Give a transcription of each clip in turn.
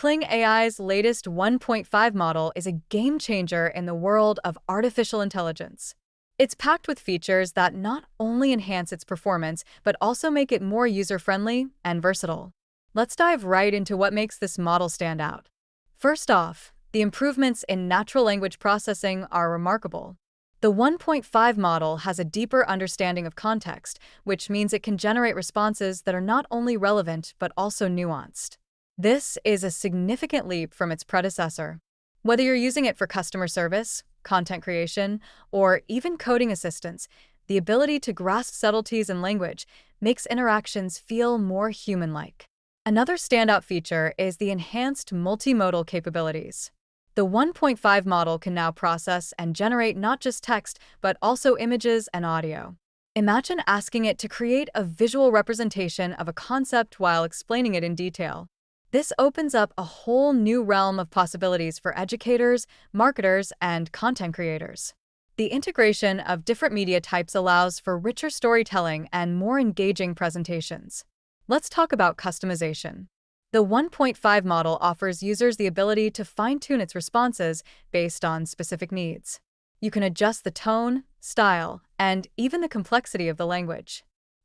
Kling AI's latest 1.5 model is a game changer in the world of artificial intelligence. It's packed with features that not only enhance its performance, but also make it more user-friendly and versatile. Let's dive right into what makes this model stand out. First off, the improvements in natural language processing are remarkable. The 1.5 model has a deeper understanding of context, which means it can generate responses that are not only relevant but also nuanced. This is a significant leap from its predecessor. Whether you're using it for customer service, content creation, or even coding assistance, the ability to grasp subtleties in language makes interactions feel more human-like. Another standout feature is the enhanced multimodal capabilities. The 1.5 model can now process and generate not just text, but also images and audio. Imagine asking it to create a visual representation of a concept while explaining it in detail. This opens up a whole new realm of possibilities for educators, marketers, and content creators. The integration of different media types allows for richer storytelling and more engaging presentations. Let's talk about customization. The 1.5 model offers users the ability to fine-tune its responses based on specific needs. You can adjust the tone, style, and even the complexity of the language.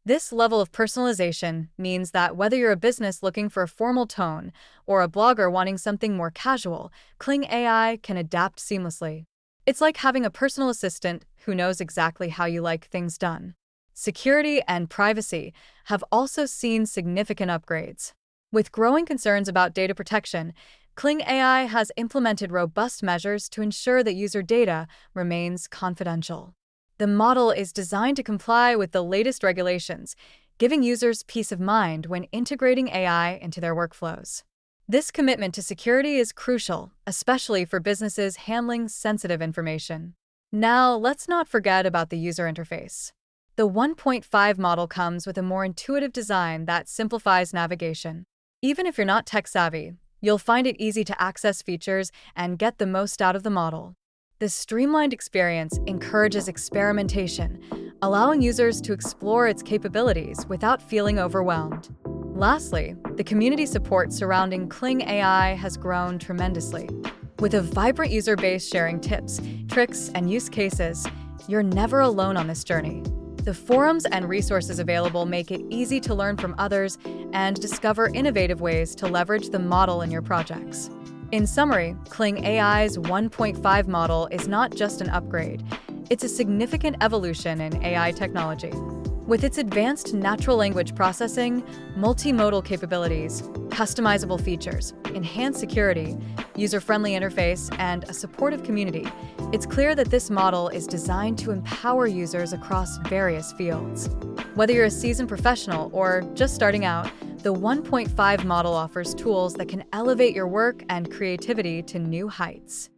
This level of personalization means that whether you're a business looking for a formal tone or a blogger wanting something more casual, Kling AI can adapt seamlessly. It's like having a personal assistant who knows exactly how you like things done. Security and privacy have also seen significant upgrades. With growing concerns about data protection, Kling AI has implemented robust measures to ensure that user data remains confidential. The model is designed to comply with the latest regulations, giving users peace of mind when integrating AI into their workflows. This commitment to security is crucial, especially for businesses handling sensitive information. Now, let's not forget about the user interface. The 1.5 model comes with a more intuitive design that simplifies navigation. Even if you're not tech-savvy, you'll find it easy to access features and get the most out of the model. This streamlined experience encourages experimentation, allowing users to explore its capabilities without feeling overwhelmed. Lastly, the community support surrounding Kling AI has grown tremendously. With a vibrant user base sharing tips, tricks, and use cases, you're never alone on this journey. The forums and resources available make it easy to learn from others and discover innovative ways to leverage the model in your projects. In summary, Kling AI's 1.5 model is not just an upgrade, it's a significant evolution in AI technology. With its advanced natural language processing, multimodal capabilities, customizable features, enhanced security, user-friendly interface, and a supportive community, it's clear that this model is designed to empower users across various fields. Whether you're a seasoned professional or just starting out, the 1.5 model offers tools that can elevate your work and creativity to new heights.